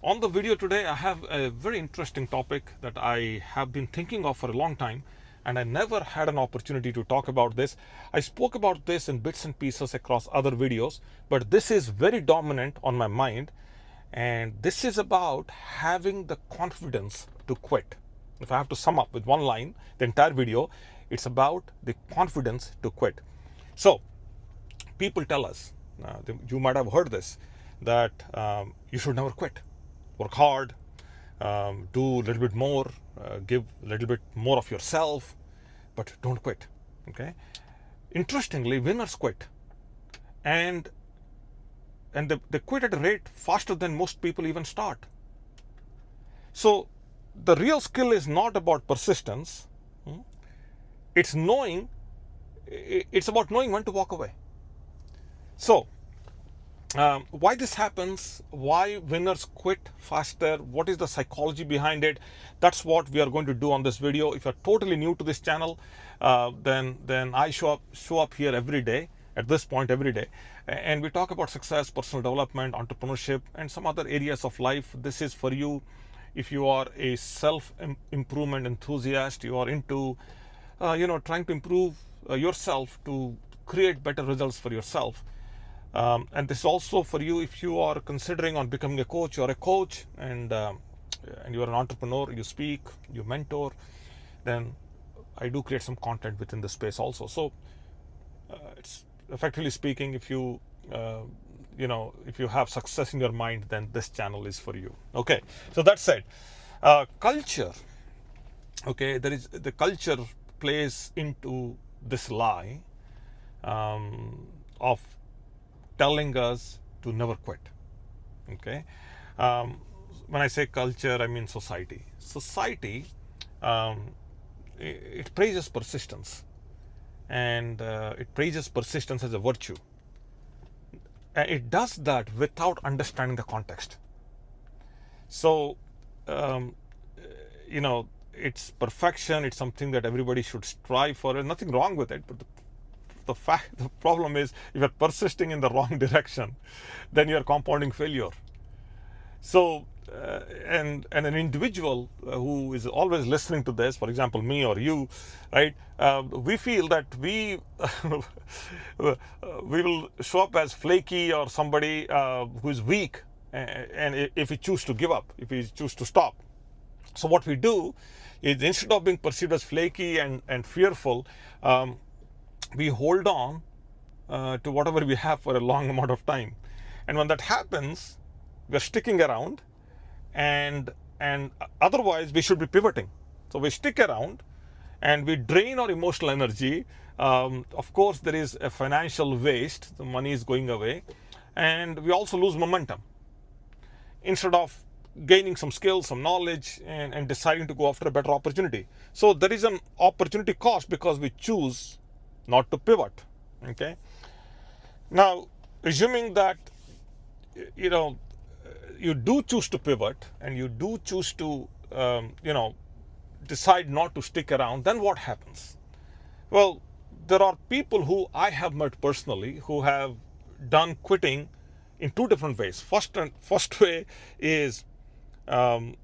On the video today, I have a very interesting topic that I have been thinking of for a long time, and I never had an opportunity to talk about this. I spoke about this in bits and pieces across other videos, but this is very dominant on my mind, and this is about having the confidence to quit. If I have to sum up with one line, the entire video, it's about the confidence to quit. So, people tell us, you might have heard this, that you should never quit. Work hard, do a little bit more, give a little bit more of yourself, but don't quit. Okay. Interestingly, winners quit, and they quit at a rate faster than most people even start. So the real skill is not about persistence. It's about knowing when to walk away. So why this happens, why winners quit faster, what is the psychology behind it, that's what we are going to do on this video. If you're totally new to this channel, then I show up here every day, at this point every day, and we talk about success, personal development, entrepreneurship, and some other areas of life. This is for you if you are a self-improvement enthusiast, you are into trying to improve yourself to create better results for yourself. And this is also for you if you are considering on becoming a coach. You're a coach and you're an entrepreneur, you speak, you mentor, then I do create some content within the space also. So it's effectively speaking, if you if you have success in your mind, then this channel is for you. Okay, so that said, culture, okay, the culture plays into this lie of telling us to never quit. Okay, when I say culture, I mean society. Society, it praises persistence, and it praises persistence as a virtue. And it does that without understanding the context. So, it's perfection. It's something that everybody should strive for. There's nothing wrong with it, but the problem is, if you're persisting in the wrong direction, then you're compounding failure. So, and an individual who is always listening to this, for example, me or you, right? We feel that we will show up as flaky or somebody who is weak, and if we choose to give up, if we choose to stop. So what we do is, instead of being perceived as flaky and fearful, we hold on to whatever we have for a long amount of time. And when that happens, we're sticking around, and otherwise we should be pivoting. So we stick around and we drain our emotional energy. Of course, there is a financial waste, the money is going away, and we also lose momentum. Instead of gaining some skills, some knowledge, and deciding to go after a better opportunity. So there is an opportunity cost because we choose not to pivot. Okay. Now, assuming that you do choose to pivot and you do choose to decide not to stick around, then what happens? Well, there are people who I have met personally who have done quitting in two different ways. First way is 9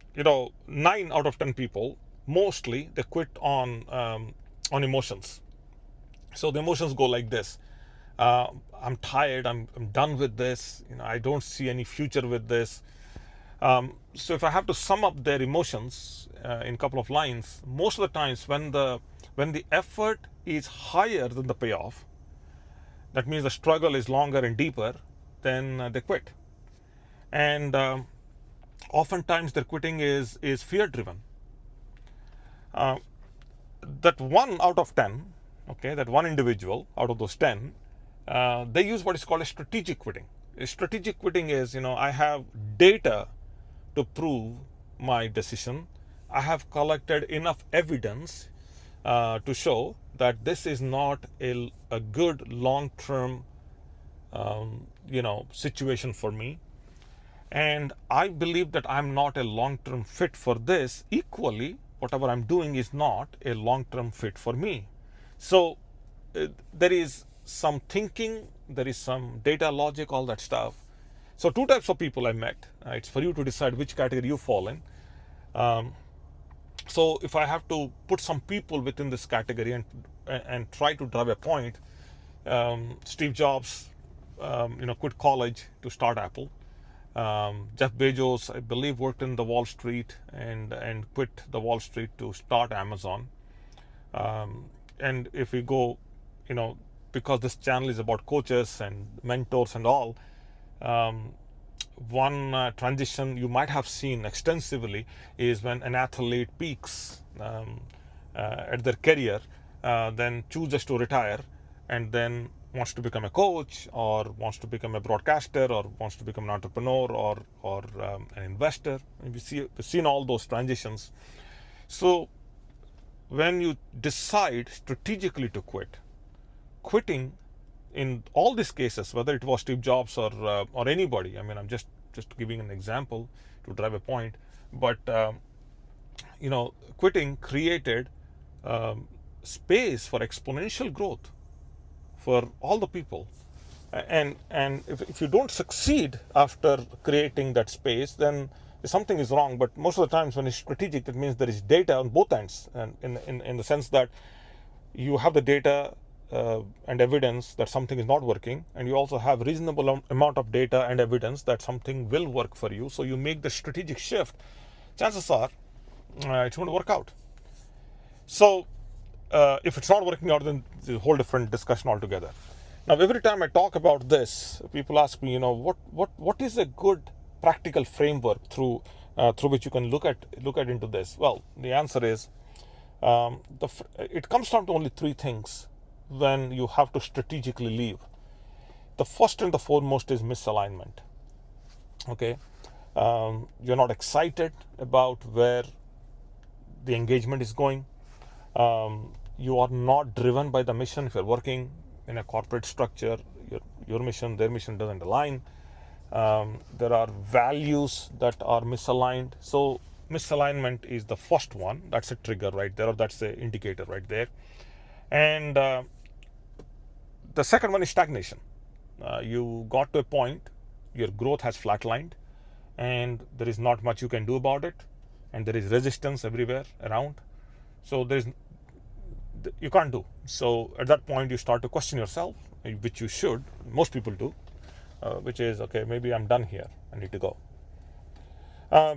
out of 10 people, mostly they quit on emotions. So the emotions go like this: I'm tired, I'm done with this, I don't see any future with this. So if I have to sum up their emotions in a couple of lines, most of the times when the effort is higher than the payoff, that means the struggle is longer and deeper, then they quit. And oftentimes their quitting is fear driven. That 1 out of 10, okay, that one individual out of those 10, they use what is called a strategic quitting. A strategic quitting is, I have data to prove my decision. I have collected enough evidence to show that this is not a good long-term situation for me, and I believe that I'm not a long-term fit for this. Equally, whatever I'm doing is not a long-term fit for me. So there is some thinking, there is some data, logic, all that stuff. So two types of people I met. It's for you to decide which category you fall in. So if I have to put some people within this category and try to drive a point, Steve Jobs, quit college to start Apple. Jeff Bezos, I believe, worked in the Wall Street and quit the Wall Street to start Amazon. And if we go, because this channel is about coaches and mentors and all, one transition you might have seen extensively is when an athlete peaks at their career, then chooses to retire and then wants to become a coach or wants to become a broadcaster or wants to become an entrepreneur or an investor. And we've seen all those transitions. So when you decide strategically to quit, quitting in all these cases, whether it was Steve Jobs or anybody, I mean, I'm just giving an example to drive a point, but quitting created space for exponential growth for all the people. And if you don't succeed after creating that space, then something is wrong. But most of the times when it's strategic, that means there is data on both ends, and in the sense that you have the data and evidence that something is not working, and you also have reasonable amount of data and evidence that something will work for you. So you make the strategic shift, chances are it's going to work out. So if it's not working out, then it's a whole different discussion altogether. Now, every time I talk about this, people ask me, what is a good practical framework through which you can look at into this? Well, the answer is it comes down to only three things when you have to strategically leave. The first and the foremost is misalignment. Okay, you're not excited about where the engagement is going. You are not driven by the mission. If you're working in a corporate structure, your mission, their mission doesn't align. There are values that are misaligned. So misalignment is the first one. That's a trigger right there, or that's the indicator right there. And the second one is stagnation. You got to a point, your growth has flatlined, and there is not much you can do about it, and there is resistance everywhere around. So you can't do. So at that point, you start to question yourself, which you should. Most people do, which is, okay, maybe I'm done here. I need to go.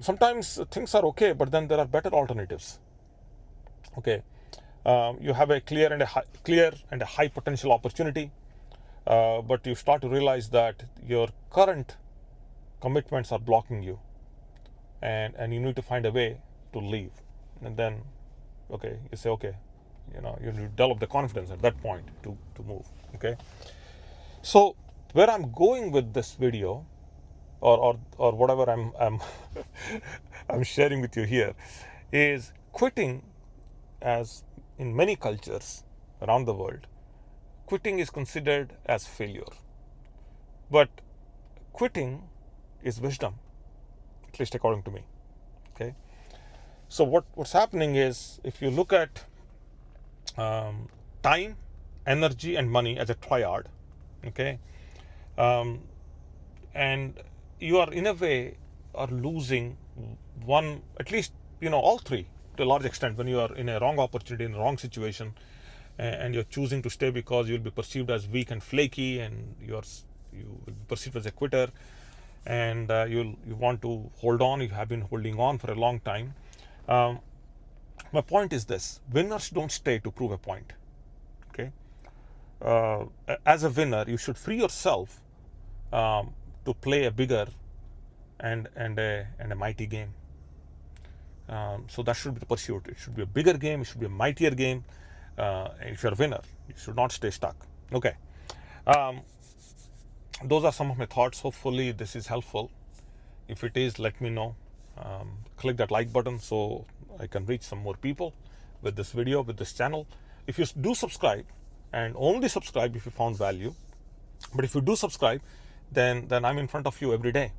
Sometimes things are okay, but then there are better alternatives. Okay, you have a clear and a high potential opportunity, but you start to realize that your current commitments are blocking you, and you need to find a way to leave. And then, okay, you say, okay, you develop the confidence at that point to move. Okay, so where I'm going with this video, or whatever I'm I'm sharing with you here, is quitting. As in many cultures around the world, quitting is considered as failure. But quitting is wisdom, at least according to me. Okay. So what's happening is, if you look at time, energy, and money as a triad, okay, and you are in a way are losing one, at least all three to a large extent, when you are in a wrong opportunity, in a wrong situation, and you're choosing to stay because you'll be perceived as weak and flaky, and you will be perceived as a quitter, and you want to hold on. You have been holding on for a long time. My point is this: winners don't stay to prove a point. Okay, as a winner, you should free yourself to play a bigger and a mighty game. So that should be the pursuit. It should be a bigger game. It should be a mightier game. If you're a winner, you should not stay stuck. Okay. Those are some of my thoughts. Hopefully this is helpful. If it is, let me know. Click that like button so I can reach some more people with this video, with this channel. If you do subscribe, and only subscribe if you found value, but if you do subscribe, then I'm in front of you every day.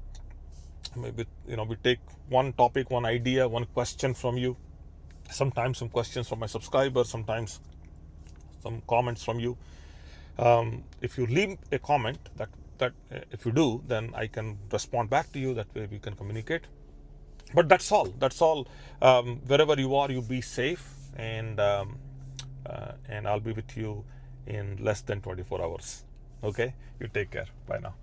Maybe we take one topic, one idea, one question from you. Sometimes some questions from my subscribers, sometimes some comments from you. If you leave a comment, that if you do, then I can respond back to you. That way we can communicate. But that's all. That's all. Wherever you are, you be safe, and I'll be with you in less than 24 hours. Okay? You take care. Bye now.